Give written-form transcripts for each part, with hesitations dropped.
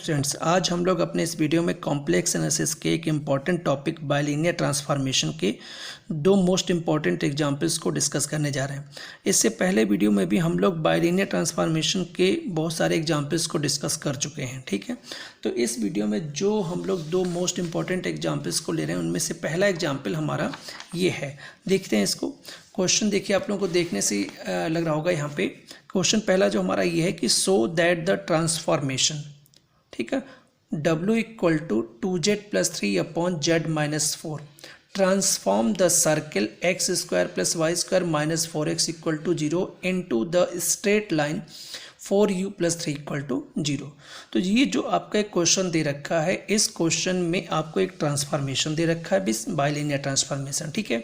Students, आज हम लोग अपने इस वीडियो में कॉम्प्लेक्स एनालिसिस के एक इम्पॉर्टेंट टॉपिक बाइलिनियर ट्रांसफॉर्मेशन के दो मोस्ट इम्पॉर्टेंट एग्जांपल्स को डिस्कस करने जा रहे हैं। इससे पहले वीडियो में भी हम लोग बाइलिनियर ट्रांसफॉर्मेशन के बहुत सारे एग्जांपल्स को डिस्कस कर चुके हैं, ठीक है। तो इस वीडियो में जो हम लोग दो मोस्ट इम्पॉर्टेंट एग्जाम्पल्स को ले रहे हैं उनमें से पहला एग्जाम्पल हमारा ये है। देखते हैं इसको। क्वेश्चन देखिए, आप लोगों को देखने से लग रहा होगा यहाँ पे क्वेश्चन पहला जो हमारा ये है कि सो दैट द ट्रांसफॉर्मेशन, ठीक है, W equal to 2z plus 3 upon z minus 4 transform the circle X square plus Y square minus 4x equal to 0 into the straight line 4u plus 3 equal to 0। तो ये जो आपका एक question दे रखा है, इस क्वेश्चन में आपको एक ट्रांसफॉर्मेशन दे रखा है, बाइलिनियर ट्रांसफॉर्मेशन, ठीक है।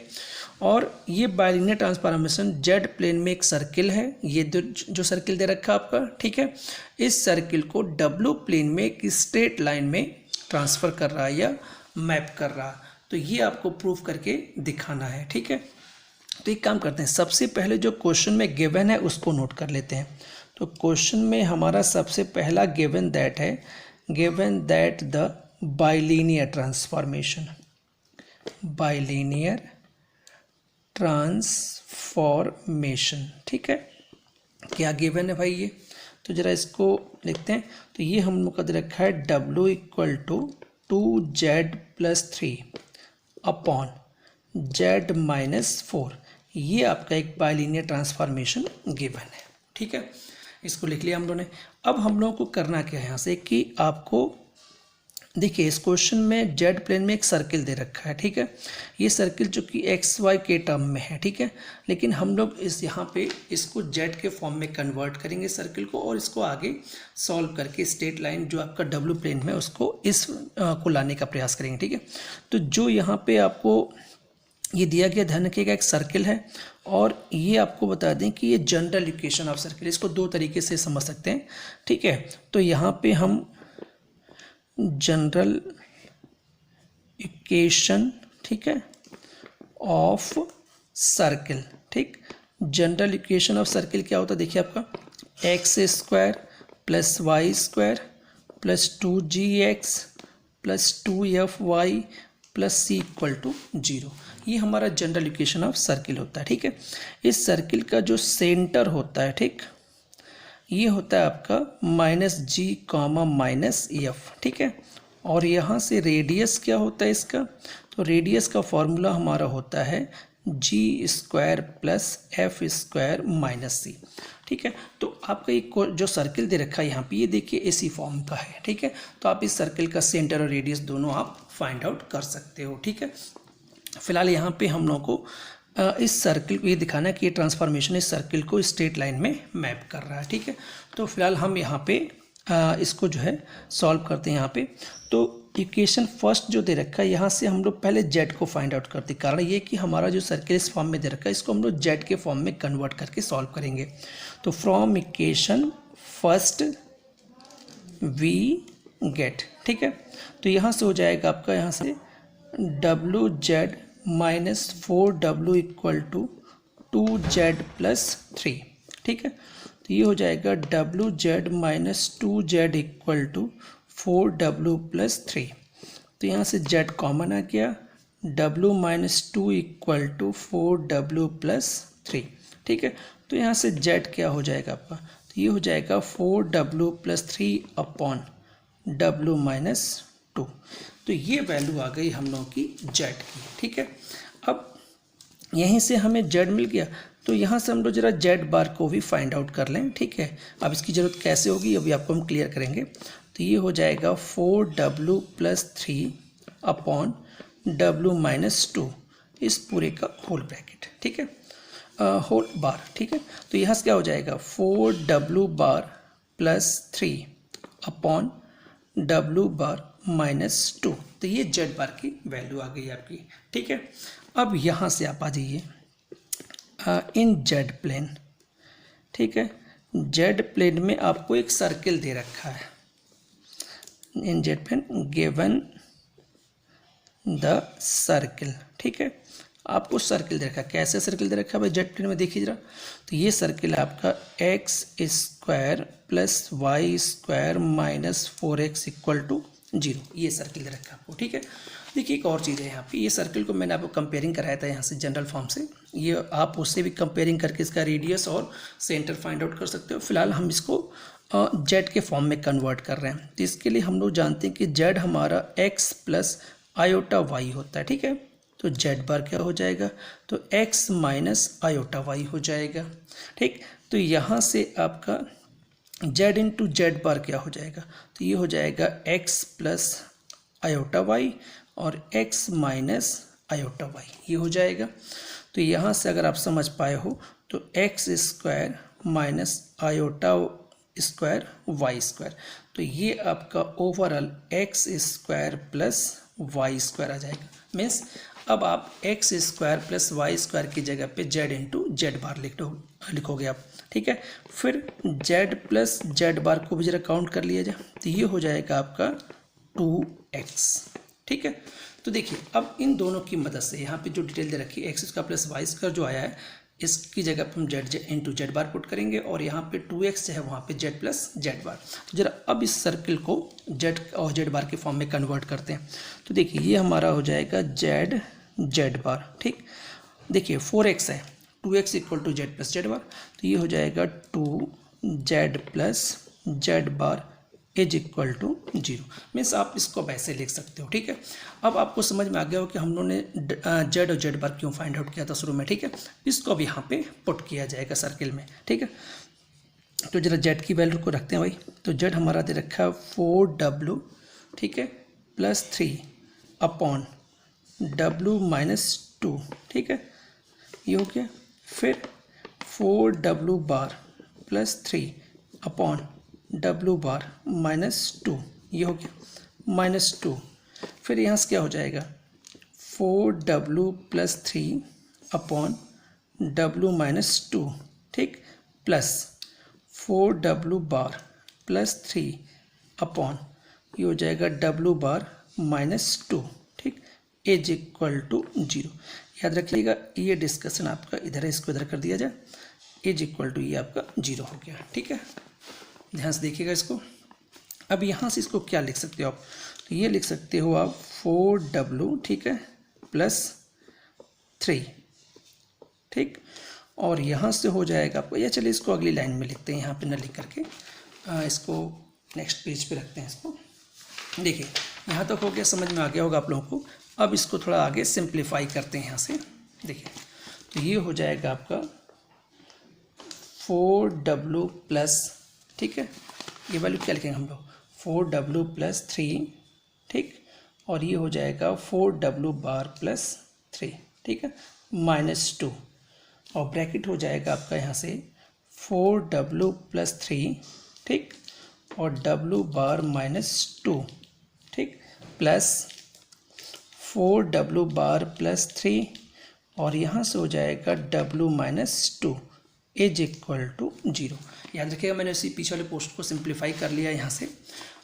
और ये बाइलिनियर ट्रांसफॉर्मेशन जेड प्लेन में एक सर्किल है, ये जो सर्किल दे रखा है आपका, ठीक है। इस सर्किल को डब्ल्यू प्लेन में एक स्ट्रेट लाइन में ट्रांसफ़र कर रहा है या मैप कर रहा है। तो ये आपको प्रूफ करके दिखाना है, ठीक है। तो एक काम करते हैं, सबसे पहले जो क्वेश्चन में गिवन है उसको नोट कर लेते हैं। तो क्वेश्चन में हमारा सबसे पहला गिवन दैट है, given that the bilinear transformation, bilinear transformation, ठीक है। क्या गिवन है भाई ये? तो जरा इसको लिखते हैं। तो ये हम लोग का दे रखा है W equal to 2z plus 3 upon z minus 4। ये आपका एक बाइलिनियर ट्रांसफॉर्मेशन गिवन है, ठीक है। इसको लिख लिया हम लोगों ने। अब हम लोगों को करना क्या है यहाँ से कि आपको देखिए, इस क्वेश्चन में जेड प्लेन में एक सर्किल दे रखा है, ठीक है। ये सर्किल जो कि एक्स वाई के टर्म में है, ठीक है। लेकिन हम लोग इस यहाँ पे इसको जेड के फॉर्म में कन्वर्ट करेंगे सर्किल को, और इसको आगे सॉल्व करके स्ट्रेट लाइन जो आपका डब्ल्यू प्लेन में उसको इस को लाने का प्रयास करेंगे, ठीक है। तो जो यहाँ पे आपको ये दिया गया, ध्यान रखिएगा, एक सर्किल है, और ये आपको बता दें कि ये जनरल इक्वेशन ऑफ सर्किल, इसको दो तरीके से समझ सकते हैं, ठीक है। तो यहाँ पे हम जनरल इक्वेशन, ठीक है, ऑफ सर्किल, ठीक। जनरल इक्वेशन ऑफ सर्किल क्या होता है? देखिए आपका X square plus Y square plus 2gx plus 2fy plus C equal to 0। ये हमारा जनरल इक्वेशन ऑफ सर्किल होता है, ठीक है। इस सर्किल का जो सेंटर होता है, ठीक, ये होता है आपका माइनस जी कॉमा माइनस एफ, ठीक है। और यहाँ से रेडियस क्या होता है इसका? तो रेडियस का फॉर्मूला हमारा होता है g square plus f square minus c, ठीक है। तो आपका एक जो सर्किल दे रखा है यहाँ पे, ये देखिए इसी फॉर्म का है, ठीक है। तो आप इस सर्किल का सेंटर और रेडियस दोनों आप फाइंड आउट कर सकते हो, ठीक है। फिलहाल यहाँ पे हम लोगों को इस सर्किल को ये दिखाना है कि ये ट्रांसफॉर्मेशन इस सर्किल को स्ट्रेट लाइन में मैप कर रहा है, ठीक है। तो फिलहाल हम यहाँ पे इसको जो है सॉल्व करते हैं यहाँ पे। तो इक्वेशन फर्स्ट जो दे रखा है, यहाँ से हम लोग पहले जेड को फाइंड आउट करते हैं। कारण ये कि हमारा जो सर्किल इस फॉर्म में दे रखा है, इसको हम लोग जेड के फॉर्म में कन्वर्ट करके सॉल्व करेंगे। तो from equation first we get, ठीक है। तो यहाँ से हो जाएगा आपका, यहाँ से W Z minus 4w equal to 2z plus 3, ठीक है। तो ये हो जाएगा WZ minus 2z equal to 4w plus 3। तो यहाँ से z कॉमन आ गया, w minus 2 equal to 4w plus 3, ठीक है। तो यहाँ से z क्या हो जाएगा आपका? तो ये हो जाएगा 4w plus 3 upon w minus 2। तो ये वैल्यू आ गई हम लोगों की जेड की, ठीक है। अब यहीं से हमें जेड मिल गया, तो यहाँ से हम लोग जरा जेड बार को भी फाइंड आउट कर लें, ठीक है। अब इसकी ज़रूरत कैसे होगी अभी आपको हम क्लियर करेंगे। तो ये हो जाएगा 4w plus 3 upon w minus 2, इस पूरे का होल ब्रैकेट, ठीक है, होल बार, ठीक है। तो यहाँ से क्या हो जाएगा 4w bar plus 3 upon w बार माइनस 2। तो ये जेड बार की वैल्यू आ गई आपकी, ठीक है। अब यहाँ से आप आ जाइए इन जेड प्लेन, ठीक है। जेड प्लेन में आपको एक सर्किल दे रखा है, in z plane given the circle, ठीक है। आपको सर्किल दे रखा है। कैसे सर्किल दे रखा है भाई, जेड प्लेन में देखिए जरा। तो ये सर्किल है आपका X square plus Y square minus 4x equal to 0, ये सर्किल दे रखा है आपको, ठीक है। देखिए एक और चीज़ है यहाँ पे, ये सर्किल को मैंने आपको कंपेयरिंग कराया था यहाँ से जनरल फॉर्म से, ये आप उससे भी कंपेयरिंग करके इसका रेडियस और सेंटर फाइंड आउट कर सकते हो। फिलहाल हम इसको जेड के फॉर्म में कन्वर्ट कर रहे हैं। तो इसके लिए हम लोग जानते हैं कि जेड हमारा एक्स प्लस आयोटा वाई होता है, ठीक है। तो जेड बार क्या हो जाएगा, तो एक्स माइनस आयोटा वाई हो जाएगा, ठीक। तो यहाँ से आपका जेड इंटू जेड बार क्या हो जाएगा, तो ये हो जाएगा एक्स प्लस आयोटा वाई और एक्स माइनस आयोटा वाई, ये हो जाएगा। तो यहाँ से अगर आप समझ पाए हो तो x square minus iota square y square, तो ये आपका overall x square plus Y square आ जाएगा। मीन्स अब आप x square plus Y square की जगह पे जेड इंटू जेड बार लिखोगे आप, ठीक है। फिर जेड प्लस जेड बार को भी जरा काउंट कर लिया जाए, तो ये हो जाएगा आपका 2x, ठीक है। तो देखिए अब इन दोनों की मदद से यहाँ पे जो डिटेल दे रखी है X square plus Y square जो आया है, इसकी जगह पर हम Z into Z bar put करेंगे और यहाँ पे 2x है, वहाँ पे जेड प्लस जेड बार। तो जरा अब इस सर्किल को जेड और जेड बार के फॉर्म में कन्वर्ट करते हैं। तो देखिए ये हमारा हो जाएगा जेड जेड बार, ठीक। देखिए 4x है, 2x equal to z plus z bar, तो ये हो जाएगा 2z plus z bar is equal to 0। Means आप इसको वैसे लिख सकते हो, ठीक है। अब आपको समझ में आ गया हो कि हम लोगों ने जेड और जेड बार क्यों फाइंड आउट किया था शुरू में, ठीक है। इसको अब यहाँ पे पुट किया जाएगा सर्किल में, ठीक है। तो जरा जेड की वैल्यू को रखते हैं भाई। तो जेड हमारा दे रखा है 4w, ठीक है, प्लस 3 अपॉन w माइनस 2, ठीक है, ये हो गया। फिर 4w bar plus 3 upon w बार माइनस 2, ये हो गया माइनस 2। फिर यहाँ से क्या हो जाएगा 4w plus 3 upon w minus 2, ठीक, plus 4w bar plus 3 upon ये हो जाएगा w बार माइनस 2, ठीक, इज इक्वल टू 0। याद रखिएगा ये डिस्कशन आपका इधर है, इसको इधर कर दिया जाए, इज इक्वल टू ये आपका 0 हो गया, ठीक है। ध्यान से देखिएगा इसको। अब यहाँ से इसको क्या लिख सकते हो आप, तो ये लिख सकते हो आप 4w, ठीक है, प्लस 3, ठीक, और यहाँ से हो जाएगा आपको, या चलिए इसको अगली लाइन में लिखते हैं, यहाँ पे न लिख करके इसको नेक्स्ट पेज पे रखते हैं इसको। देखिए यहाँ तक हो गया, समझ में आ गया होगा आप लोगों को। अब इसको थोड़ा आगे सिंप्लीफाई करते हैं यहाँ से। देखिए तो ये हो जाएगा आपका 4w प्लस, ठीक है, ये वैल्यू क्या लिखेंगे हम लोग 4w प्लस 3, ठीक, और ये हो जाएगा 4w बार प्लस 3, ठीक है, माइनस 2, और ब्रैकेट हो जाएगा आपका यहाँ से 4w प्लस 3, ठीक, और w बार माइनस 2, ठीक, प्लस 4w बार प्लस 3, और यहाँ से हो जाएगा w minus 2 is equal to 0। याद रखिएगा मैंने उसी पीछे वाले पोस्ट को सिंप्लीफाई कर लिया यहाँ से।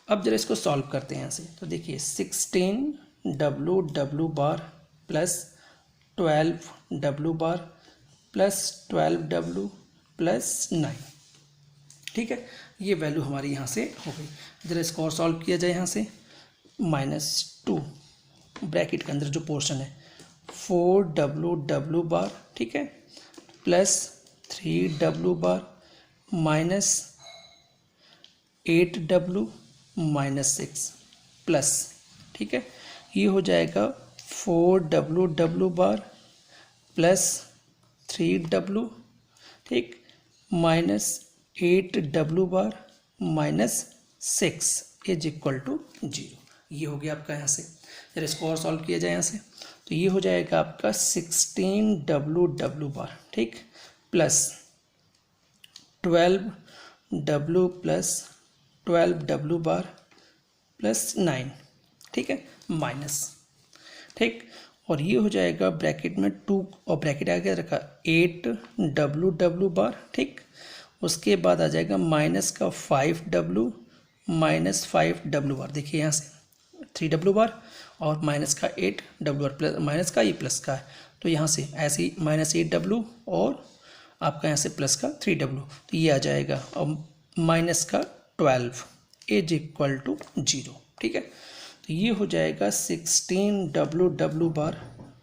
अब जरा इसको सॉल्व करते हैं यहाँ से। तो देखिए 16w bar plus 12w bar plus 12w plus 9, ठीक है, ये वैल्यू हमारी यहाँ से हो गई। जरा इसको और सॉल्व किया जाए यहाँ से, -2 ब्रैकेट के अंदर जो पोर्शन है 4w बार, ठीक है, प्लस 3w बार माइनस 8w माइनस 6 प्लस, ठीक है, ये हो जाएगा 4w बार प्लस 3w, ठीक, minus 8w bar minus 6 is equal to 0। ये हो गया आपका यहाँ से। जरा इसको और सॉल्व किया जाए यहाँ से, तो ये हो जाएगा आपका 16w बार, ठीक, plus 12w plus 12w bar plus 9, ठीक है, माइनस, ठीक, और ये हो जाएगा ब्रैकेट में 2 और ब्रैकेट आगे रखा 8w बार, ठीक, उसके बाद आ जाएगा माइनस का 5w माइनस 5w बार। देखिए यहाँ से 3w बार और माइनस का 8w बार प्लस माइनस का ये प्लस का है, तो यहाँ से ऐसे ही -8W और आपका यहाँ से प्लस का 3W, तो ये आ जाएगा और माइनस का 12 इज इक्वल टू 0। ठीक है, तो ये हो जाएगा 16W bar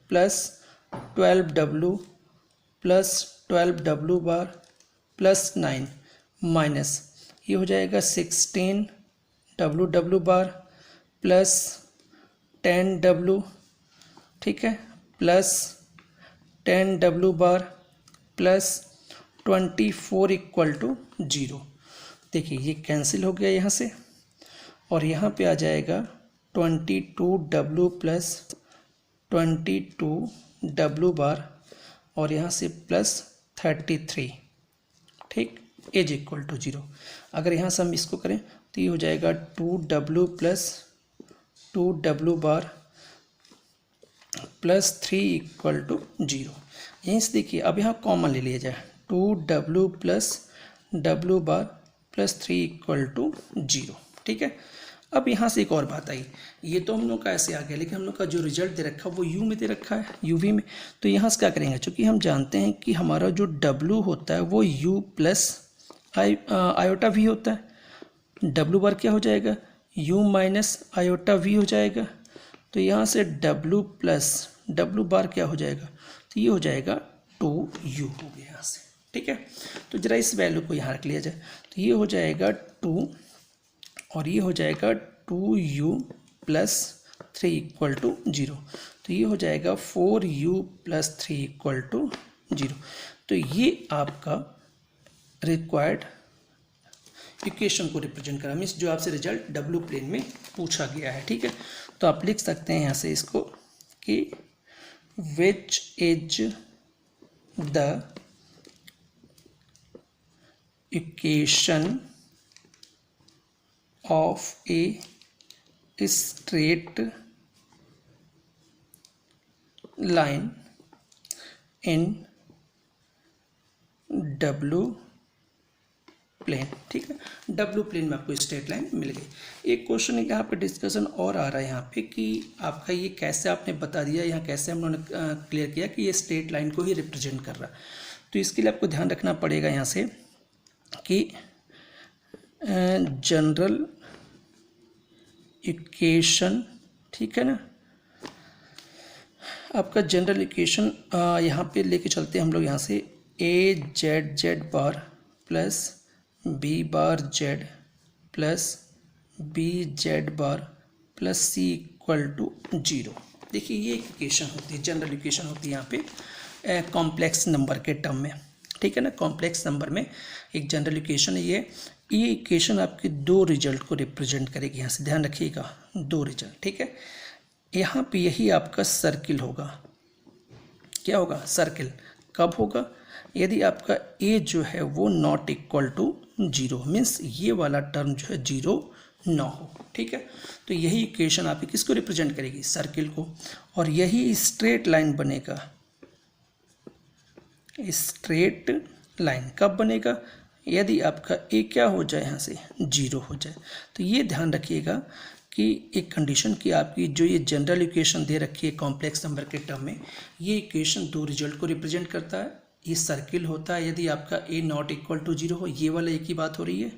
plus 12W plus 12W bar plus 9 minus ये हो जाएगा 16W बार प्लस 10W, ठीक है, plus 10W bar plus 24 equal to 0। देखिए ये कैंसिल हो गया यहाँ से और यहाँ पे आ जाएगा 22W प्लस 22W बार और यहाँ से प्लस 33, ठीक, इज इक्वल टू 0। अगर यहाँ से हम इसको करें तो ये हो जाएगा 2W plus 2W bar plus 3 equal to 0। यहीं से देखिए अब यहाँ कॉमन ले लिया जाए, 2W plus W bar plus 3 equal to 0। ठीक है, अब यहाँ से एक और बात आई, ये तो हम लोग का ऐसे आ गया, लेकिन हम लोग का जो रिजल्ट दे रखा है वो यू में दे रखा है, यूवी में। तो यहाँ से क्या करेंगे, चूँकि हम जानते हैं कि हमारा जो W होता है वो U प्लस आयोटा V होता है। W बार क्या हो जाएगा, U माइनस आयोटा V हो जाएगा। तो यहाँ से W प्लस W बार क्या हो जाएगा, तो ये हो जाएगा 2U हो गया यहाँ से। ठीक है, तो जरा इस वैल्यू को यहाँ रख लिया जाए, तो ये हो जाएगा 2 और ये हो जाएगा 2U प्लस 3 इक्वल टू 0। तो ये हो जाएगा 4U प्लस 3 इक्वल टू 0। तो ये आपका रिक्वायर्ड इक्वेशन को रिप्रेजेंट करा, मीन्स जो आपसे रिजल्ट W प्लेन में पूछा गया है। ठीक है, तो आप लिख सकते हैं यहाँ से इसको कि which is the equation of a straight line in W plane. ठीक है, W प्लेन में आपको स्ट्रेट लाइन मिल गई। एक क्वेश्चन यहाँ पे डिस्कशन और आ रहा है यहाँ पे कि आपका ये कैसे आपने बता दिया, यहाँ कैसे हम लोगों ने क्लियर किया कि ये स्ट्रेट लाइन को ही रिप्रेजेंट कर रहा है। तो इसके लिए आपको ध्यान रखना पड़ेगा यहाँ से कि जनरल इक्वेशन, ठीक है ना, आपका जनरल इक्वेशन यहाँ पे लेके चलते हैं हम लोग यहाँ से A Z bar plus B bar Z plus B Z bar plus C equal to 0। देखिए ये एक इक्वेशन होती है, जनरल इक्वेशन होती है यहाँ पे कॉम्प्लेक्स नंबर के टर्म में। ठीक है ना, कॉम्प्लेक्स नंबर में एक जनरल इक्वेशन है ये इक्वेशन आपके दो रिजल्ट को रिप्रेजेंट करेगी। यहाँ से ध्यान रखिएगा, दो रिजल्ट। ठीक है, यहाँ पे यही आपका सर्किल होगा। क्या होगा, सर्किल। कब होगा, यदि आपका ए जो है वो नॉट इक्वल टू 0, मीन्स ये वाला टर्म जो है 0 ना हो। ठीक है, तो यही इक्वेशन आपकी किसको रिप्रेजेंट करेगी, सर्किल को। और यही स्ट्रेट लाइन बनेगा, स्ट्रेट लाइन कब बनेगा, यदि आपका ए क्या हो जाए, यहाँ से 0 हो जाए। तो ये ध्यान रखिएगा कि एक कंडीशन की आपकी जो ये जनरल इक्वेशन दे रखी है कॉम्प्लेक्स नंबर के टर्म में, ये इक्वेशन दो रिजल्ट को रिप्रेजेंट करता है। ये सर्किल होता है यदि आपका ए नॉट इक्वल टू 0 हो, ये वाला एक ही बात हो रही है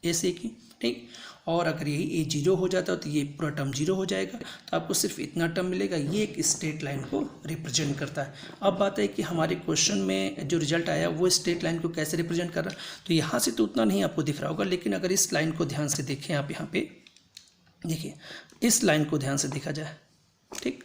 ऐसे की। ठीक, और अगर यही ए 0 हो जाता है तो ये पूरा टर्म 0 हो जाएगा, तो आपको सिर्फ इतना टर्म मिलेगा। ये एक स्ट्रेट लाइन को रिप्रेजेंट करता है। अब बात है कि हमारे क्वेश्चन में जो रिजल्ट आया वो स्ट्रेट लाइन को कैसे रिप्रेजेंट कर रहा है, तो यहाँ से तो उतना नहीं आपको दिख रहा होगा, लेकिन अगर इस लाइन को ध्यान से देखें आप, यहाँ पे देखिए इस लाइन को ध्यान से देखा जाए। ठीक,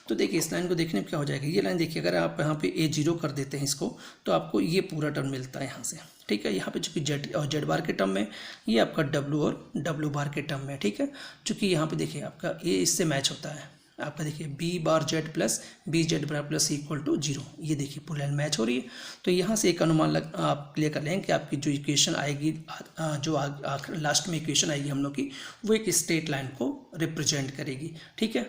तो देखिए इस लाइन को देखने में क्या हो जाएगा, ये लाइन देखिए, अगर आप यहाँ पे ए 0 कर देते हैं इसको, तो आपको ये पूरा टर्म मिलता है यहाँ से। ठीक है, यहाँ पे चूँकि जेड और जेड बार के टर्म में, ये आपका डब्ल्यू और डब्ल्यू बार के टर्म में। ठीक है, चूँकि यहाँ पे देखिए आपका ए इससे मैच होता है, आपका देखिए B bar Z plus B Z bar plus equal to 0, ये देखिए पूरी लाइन मैच हो रही है। तो यहाँ से एक अनुमान आप क्लियर कर लें कि आपकी जो इक्वेशन आएगी, जो लास्ट में इक्वेशन आएगी हम लोग की, वो एक स्ट्रेट लाइन को रिप्रेजेंट करेगी। ठीक है,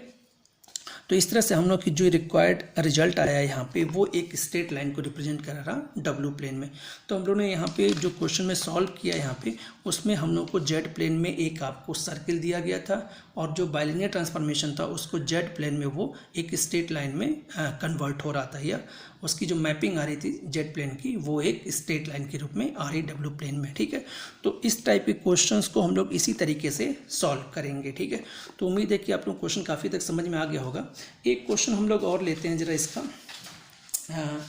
तो इस तरह से हम लोग की जो रिक्वायर्ड रिजल्ट आया है यहाँ पे वो एक स्ट्रेट लाइन को रिप्रेजेंट कर रहा डब्ल्यू प्लेन में। तो हम लोगों ने यहाँ पे जो क्वेश्चन में सॉल्व किया यहाँ पे उसमें हम लोग को जेड प्लेन में एक आपको सर्किल दिया गया था और जो बाइलिनियर ट्रांसफॉर्मेशन था उसको जेड प्लेन में वो एक स्ट्रेट लाइन में कन्वर्ट हो रहा था, या उसकी जो मैपिंग आ रही थी जेड प्लेन की वो एक स्ट्रेट लाइन के रूप में आ रही डब्ल्यू प्लेन में। ठीक है, तो इस टाइप के क्वेश्चंस को हम लोग इसी तरीके से सॉल्व करेंगे। ठीक है, तो उम्मीद है कि आप लोग क्वेश्चन काफ़ी तक समझ में आ गया होगा। एक क्वेश्चन हम लोग और लेते हैं जरा इसका,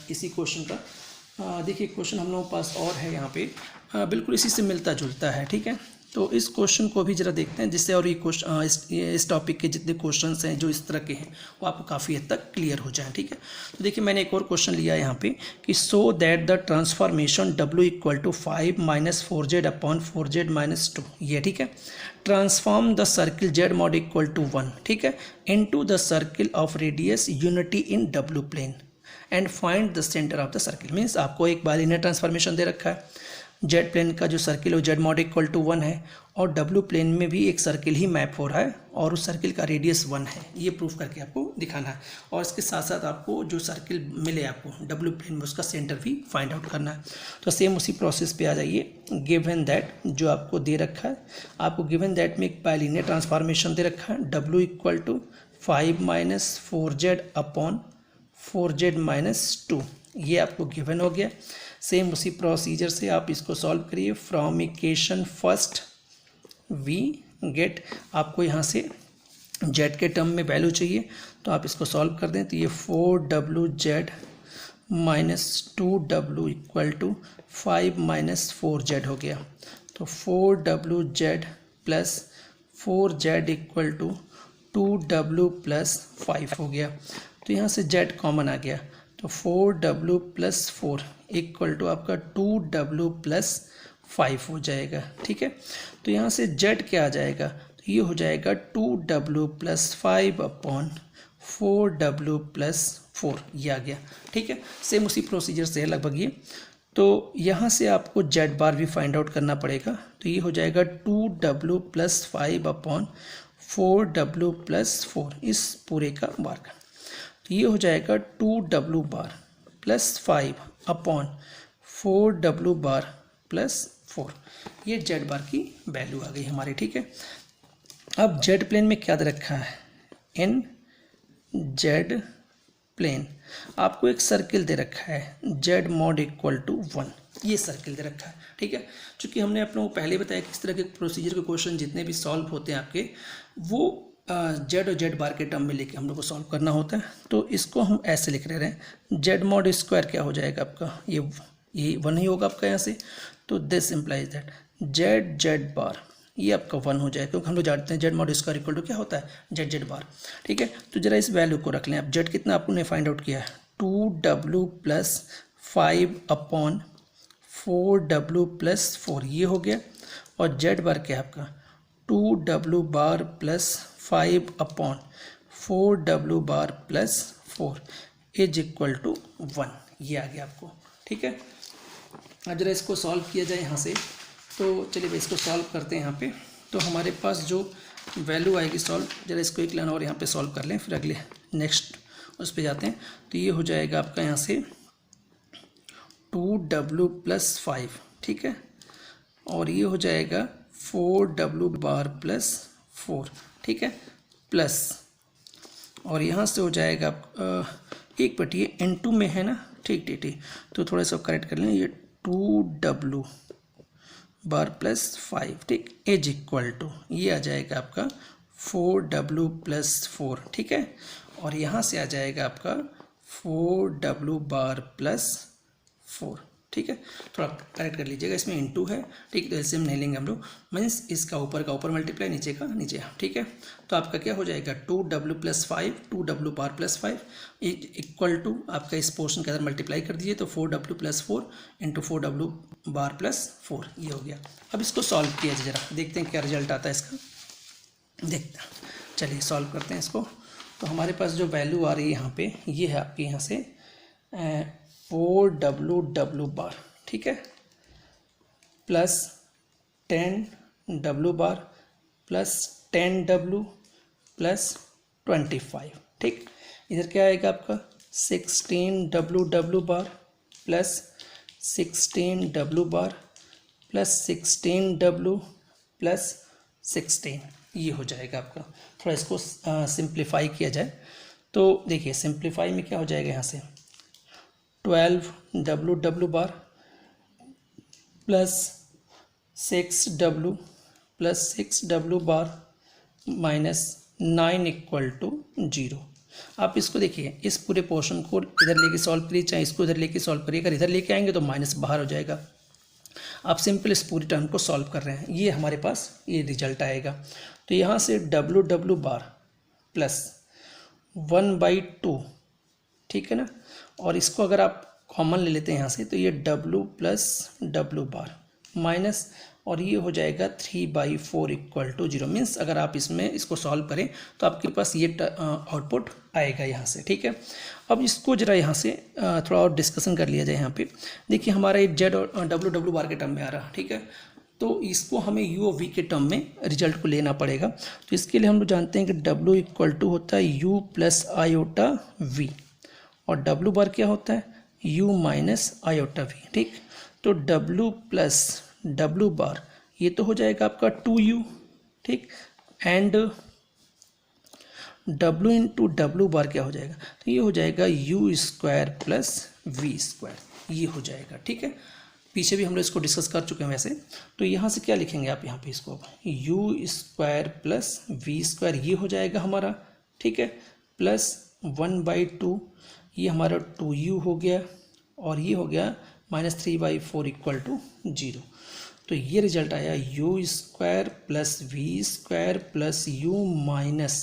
इसी क्वेश्चन का देखिए क्वेश्चन हम लोगों के पास और है यहाँ पे, बिल्कुल इसी से मिलता जुलता है। ठीक है, तो इस क्वेश्चन को भी जरा देखते हैं जिससे और ये क्वेश्चन इस टॉपिक के जितने क्वेश्चंस हैं जो इस तरह के हैं वो आपको काफ़ी हद तक क्लियर हो जाएं। ठीक है, तो देखिए मैंने एक और क्वेश्चन लिया है यहाँ पे कि so that the transformation W equal to 5 minus 4Z upon 4Z minus 2, ये ठीक है, transform the circle Z mod equal to 1, ठीक है, into the circle of radius unity in W plane and find the centre of the circle. Means आपको एक bilinear transformation दे रखा है, जेड प्लेन का जो सर्किल है जेड मॉड इक्वल टू 1 है और डब्ल्यू प्लेन में भी एक सर्किल ही मैप हो रहा है और उस सर्किल का रेडियस 1 है, ये प्रूफ करके आपको दिखाना है। और इसके साथ साथ आपको जो सर्किल मिले आपको डब्ल्यू प्लेन में उसका सेंटर भी फाइंड आउट करना है। तो सेम उसी प्रोसेस पे आ जाइए। गिवन दैट जो आपको दे रखा है, आपको गिवन दैट में एक बाइलिनियर ट्रांसफॉर्मेशन दे रखा है W equal to 5 minus 4Z upon 4Z minus 2, ये आपको गिवन हो गया। सेम उसी प्रोसीजर से आप इसको सॉल्व करिए। From equation first we get, आपको यहाँ से जेड के टर्म में वैल्यू चाहिए तो आप इसको सॉल्व कर दें, तो ये 4WZ minus 2W equal to 5 minus 4Z हो गया। तो 4WZ plus 4Z equal to 2W plus 5 हो गया। तो यहाँ से Z कॉमन आ गया, तो 4W प्लस 4 इक्वल टू आपका 2W प्लस 5 हो जाएगा। ठीक है, तो यहाँ से Z क्या आ जाएगा, तो ये हो जाएगा 2W plus 5 upon 4W plus 4, ये आ गया। ठीक है, सेम उसी प्रोसीजर से है लगभग ये। तो यहाँ से आपको Z बार भी फाइंड आउट करना पड़ेगा, तो ये हो जाएगा 2W plus 5 upon 4W plus 4, इस पूरे का बार का। तो ये हो जाएगा 2W bar plus 5 upon 4W bar plus 4, ये Z बार की वैल्यू आ गई हमारी। ठीक है, अब Z प्लेन में क्या दे रखा है, इन Z प्लेन आपको एक सर्किल दे रखा है Z मॉड इक्वल टू 1, ये सर्किल दे रखा है। ठीक है, चूँकि हमने आप लोगों को पहले बताया कि इस तरह के प्रोसीजर के क्वेश्चन जितने भी सॉल्व होते हैं आपके वो जेड और जेड बार के टर्म में लेके हम लोग को सॉल्व करना होता है। तो इसको हम ऐसे लिख रहे हैं, जेड मॉड स्क्वायर क्या हो जाएगा आपका, ये 1 ही होगा आपका यहाँ से। तो this implies that z z bar ये आपका 1 हो जाएगा, क्योंकि हम लोग जानते हैं Z mod square equal to क्या होता है, जेड जेड बार। ठीक है, तो जरा इस वैल्यू को रख लें आप। जेड कितना आपने फाइंड आउट किया है, 2W plus 5 upon 4W plus 4, ये हो गया। और जेड बार क्या है आपका, 2W bar plus 5 upon 4W bar plus 4 is equal to 1, ये आ गया आपको। ठीक है, अब जरा इसको सॉल्व किया जाए यहाँ से। तो चलिए भाई इसको सॉल्व करते हैं यहाँ पे। तो हमारे पास जो वैल्यू आएगी सॉल्व, जरा इसको एक लाइन और यहाँ पे सॉल्व कर लें, फिर अगले नेक्स्ट उस पे जाते हैं। तो ये हो जाएगा आपका यहाँ से 2W प्लस 5, ठीक है, और ये हो जाएगा 4W बार प्लस 4, ठीक है, प्लस, और यहाँ से हो जाएगा एक बटिए N2 में है ना, ठीक ठीक ठीक, तो थोड़ा सा करेक्ट कर लें, ये 2W बार प्लस 5, ठीक, इज इक्वल टू ये आ जाएगा आपका 4W प्लस 4, ठीक है, और यहाँ से आ जाएगा आपका 4W बार प्लस 4, ठीक है। थोड़ा करेक्ट कर लीजिएगा, इसमें इनटू है, ठीक, तो एलसीएम नहीं लेंगे हम लोग, मीन्स इसका ऊपर का ऊपर मल्टीप्लाई, नीचे का नीचे, ठीक है। तो आपका क्या हो जाएगा 2W plus 5, 2W bar plus 5 equal to आपका इस पोर्शन के अंदर मल्टीप्लाई कर दीजिए, तो 4W plus 4 into 4W bar plus 4, ये हो गया। अब इसको सॉल्व किया जाए, जरा देखते हैं क्या रिजल्ट आता है इसका, देखते हैं। चलिए सॉल्व करते हैं इसको। तो हमारे पास जो वैल्यू आ रही है यहाँ पे, ये है आपके यहाँ से 4W बार, ठीक है, plus 10W bar plus 10W plus 25, ठीक। इधर क्या आएगा आपका 16W bar plus 16W bar plus 16W plus 16, ये हो जाएगा आपका। थोड़ा इसको सिंप्लीफाई किया जाए तो देखिए सिंप्लीफाई में क्या हो जाएगा, यहाँ से 12W bar plus 6W plus 6W bar minus 9 equal to 0। आप इसको देखिए, इस पूरे पोर्शन को इधर लेके सॉल्व करिए, चाहे इसको इधर लेके सॉल्व करिए। अगर इधर लेके आएंगे तो माइनस बाहर हो जाएगा। आप सिंपल इस पूरी टर्म को सॉल्व कर रहे हैं, ये हमारे पास ये रिजल्ट आएगा। तो यहाँ से W बार प्लस 1/2, ठीक है ना, और इसको अगर आप कॉमन ले लेते हैं यहाँ से तो ये W प्लस W बार माइनस, और ये हो जाएगा 3/4 इक्वल टू 0। मीन्स अगर आप इसमें इसको सॉल्व करें तो आपके पास ये आउटपुट आएगा यहाँ से, ठीक है। अब इसको जरा यहाँ से थोड़ा और डिस्कशन कर लिया जाए। यहाँ पे देखिए हमारा ये Z और W बार के टर्म में आ रहा है, ठीक है। तो इसको हमें U और V के टर्म में रिजल्ट को लेना पड़ेगा। तो इसके लिए हम लोग जानते हैं कि W इक्वल टू होता है U प्लस आयोटा V, और W बार क्या होता है U माइनस आयोटा V, ठीक। तो W प्लस W बार ये तो हो जाएगा आपका 2U, ठीक, एंड W इंटू W बार क्या हो जाएगा, तो ये हो जाएगा U square plus V square, ये हो जाएगा, ठीक है। पीछे भी हम लोग इसको डिस्कस कर चुके हैं वैसे। तो यहाँ से क्या लिखेंगे आप, यहाँ पे इसको U square plus V square ये हो जाएगा हमारा, ठीक है, प्लस 1/2 ये हमारा 2U हो गया, और ये हो गया माइनस 3/4 इक्वल टू 0। तो ये रिजल्ट आया U square plus V square plus U minus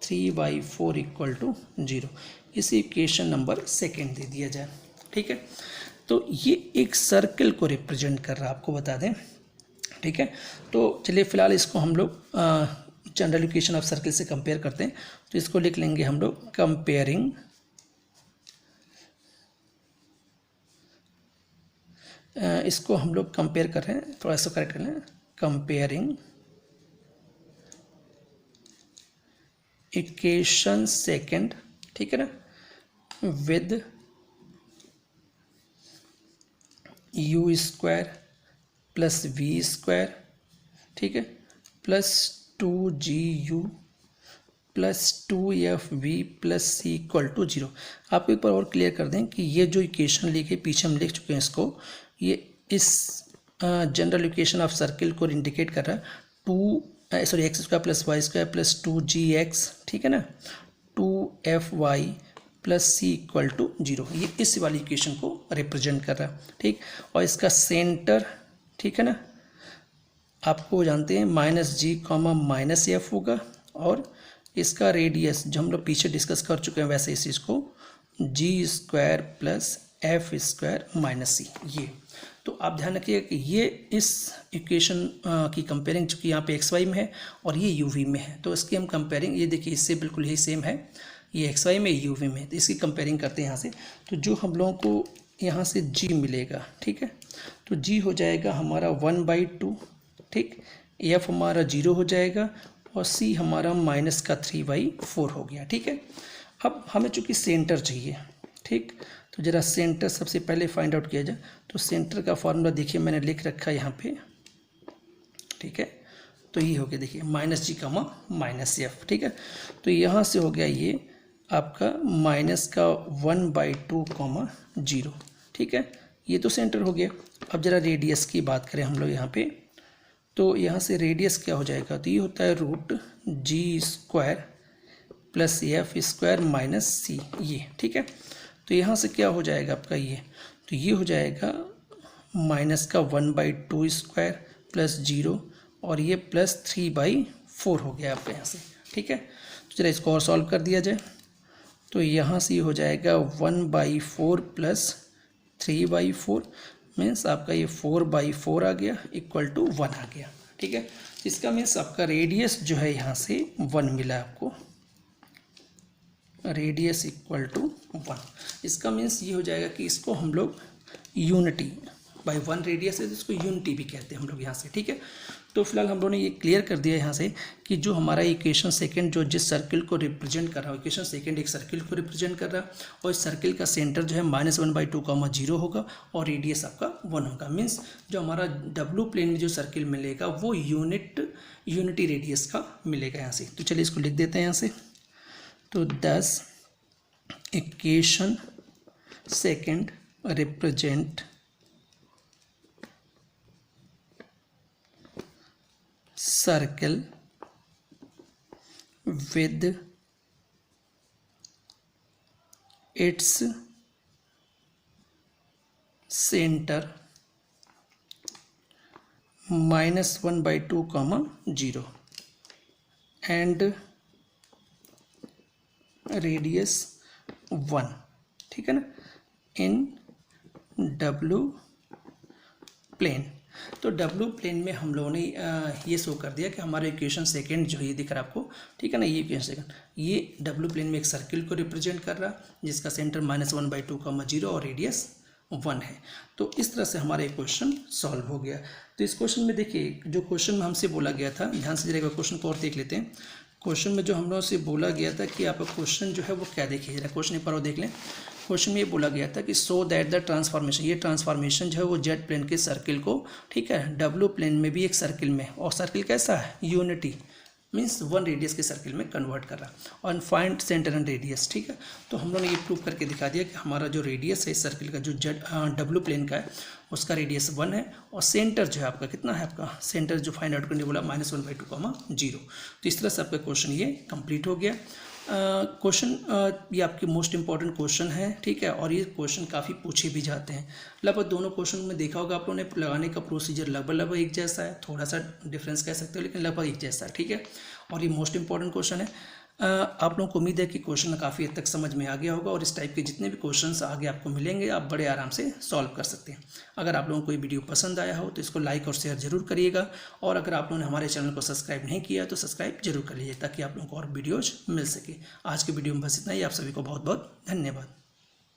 3/4 equal to 0। इसे इक्वेशन नंबर 2 दे दिया जाए, ठीक है। तो ये एक सर्कल को रिप्रेजेंट कर रहा है, आपको बता दें, ठीक है। तो चलिए फिलहाल इसको हम लोग जनरल इक्वेशन ऑफ सर्कल से कंपेयर करते हैं। तो इसको लिख लेंगे हम लोग कंपेयरिंग इसको हम लोग कंपेयर कर रहे हैं, थोड़ा सा करेक्ट कर लें, कंपेयरिंग इक्वेशन सेकंड, ठीक है ना, with U square plus V square, ठीक है, plus 2GU plus 2FV plus C equal to 0। आपको एक बार और क्लियर कर दें कि ये जो इक्वेशन लिखे पीछे हम लिख चुके हैं इसको, ये इस जनरल इक्वेशन ऑफ सर्किल को इंडिकेट कर रहा है। X square plus Y square plus 2GX, ठीक है ना, 2FY plus C equal to 0, ये इस वाली इक्वेशन को रिप्रेजेंट कर रहा है, ठीक। और इसका सेंटर, ठीक है ना, आपको जानते हैं -G, -F होगा, और इसका रेडियस जो हम लोग पीछे डिस्कस कर चुके हैं वैसे इस चीज़ को G square plus F square minus C, ये। तो आप ध्यान रखिए कि ये इस इक्वेशन की कंपेयरिंग चूँकि यहाँ पे XY में है और ये UV में है, तो इसकी हम कंपेयरिंग, ये देखिए इससे बिल्कुल ही सेम है, ये XY में UV में, तो इसकी कंपेयरिंग करते हैं यहाँ से। तो जो हम लोगों को यहाँ से G मिलेगा, ठीक है, तो G हो जाएगा हमारा 1/2, ठीक, F हमारा 0 हो जाएगा, और C हमारा माइनस का 3/4 हो गया, ठीक है। अब हमें चूँकि सेंटर चाहिए, ठीक, तो ज़रा सेंटर सबसे पहले फाइंड आउट किया जाए। तो सेंटर का फार्मूला देखिए मैंने लिख रखा है यहाँ पे, ठीक है। तो ये हो गया देखिए -G, -F, ठीक है। तो यहाँ से हो गया ये आपका माइनस का 1/2, 0, ठीक है, ये तो सेंटर हो गया। अब ज़रा रेडियस की बात करें हम लोग यहाँ पे, तो यहाँ से रेडियस क्या हो जाएगा, तो ये होता है √G square plus F square minus C, ये, ठीक है। तो यहाँ से क्या हो जाएगा आपका ये, तो ये हो जाएगा माइनस का 1/2 स्क्वायर प्लस 0, और ये प्लस 3/4 हो गया आपका यहाँ से, ठीक है। तो चलिए इसको और सॉल्व कर दिया जाए। तो यहाँ से ये हो जाएगा 1/4 प्लस 3/4, मीन्स आपका ये 4/4 आ गया इक्वल टू 1 आ गया, ठीक है। इसका मीन्स आपका रेडियस जो है यहाँ से 1 मिला आपको, रेडियस इक्वल टू 1। इसका मीन्स ये हो जाएगा कि इसको हम लोग यूनिटी बाई 1 रेडियस है, इसको यूनिटी भी कहते हैं हम लोग यहाँ से, ठीक है। तो फिलहाल हम लोगों ने ये क्लियर कर दिया यहाँ से कि जो हमारा इक्वेशन सेकंड जो जिस सर्किल को रिप्रेजेंट कर रहा है, इक्वेशन सेकंड एक सर्किल को रिप्रेजेंट कर रहा है और इस सर्किल का सेंटर जो है -1/2, 0 होगा और रेडियस आपका 1 होगा। मीन्स जो हमारा डब्ल्यू प्लेन में जो सर्किल मिलेगा वो यूनिटी रेडियस का मिलेगा यहाँ से। तो चलिए इसको लिख देते हैं यहाँ से। तो 10 equation second represent circle with its center -1/2, 0 and radius 1, ठीक है ना, इन डब्ल्यू प्लेन। तो डब्ल्यू प्लेन में हम लोगों ने ये शो कर दिया कि हमारा इक्वेशन सेकंड जो ये दिख रहा है आपको, ठीक है ना, ये इक्वेशन सेकंड ये डब्ल्यू प्लेन में एक सर्किल को रिप्रेजेंट कर रहा है जिसका सेंटर -1/2, 0 और रेडियस 1 है। तो इस तरह से हमारा एक क्वेश्चन सॉल्व हो गया। तो इस क्वेश्चन में देखिए जो क्वेश्चन में हमसे बोला गया था, ध्यान से जरा क्वेश्चन को और देख लेते हैं। क्वेश्चन में जो हम लोगों से बोला गया था कि आपका क्वेश्चन जो है वो क्या, देखिए जरा क्वेश्चन एक बार और देख लें। क्वेश्चन में ये बोला गया था कि सो दैट द ट्रांसफॉर्मेशन, ये ट्रांसफॉर्मेशन जो है वो जेड प्लेन के सर्किल को, ठीक है, डब्ल्यू प्लेन में भी एक सर्किल में, और सर्किल कैसा है, यूनिटी मीन्स 1 रेडियस के सर्किल में कन्वर्ट कर रहा है और फाइंड सेंटर एंड रेडियस, ठीक है। तो हम लोगों ने ये प्रूव करके दिखा दिया कि हमारा जो रेडियस है इस सर्किल का जो डब्ल्यू प्लेन का है उसका रेडियस 1 है और सेंटर जो है आपका कितना है, आपका सेंटर जो फाइंड आउट करने बोला -1/2, 0। तो इस तरह से आपका क्वेश्चन ये कंप्लीट हो गया। क्वेश्चन ये आपके मोस्ट इंपॉर्टेंट क्वेश्चन है, ठीक है, और ये क्वेश्चन काफ़ी पूछे भी जाते हैं। लगभग दोनों क्वेश्चन में देखा होगा आप लोगों ने, लगाने का प्रोसीजर लगभग एक जैसा है, थोड़ा सा डिफरेंस कह सकते हो लेकिन लगभग एक जैसा है, ठीक है, और ये मोस्ट इंपॉर्टेंट क्वेश्चन है। आप लोगों को उम्मीद है कि क्वेश्चन काफ़ी हद तक समझ में आ गया होगा और इस टाइप के जितने भी क्वेश्चंस आगे आपको मिलेंगे आप बड़े आराम से सॉल्व कर सकते हैं। अगर आप लोगों को ये वीडियो पसंद आया हो तो इसको लाइक और शेयर जरूर करिएगा और अगर आप लोगों ने हमारे चैनल को सब्सक्राइब नहीं किया तो सब्सक्राइब जरूर कर लीजिए ताकि आप लोगों को और वीडियोज मिल सके। आज के वीडियो में बस इतना ही। आप सभी को बहुत बहुत धन्यवाद।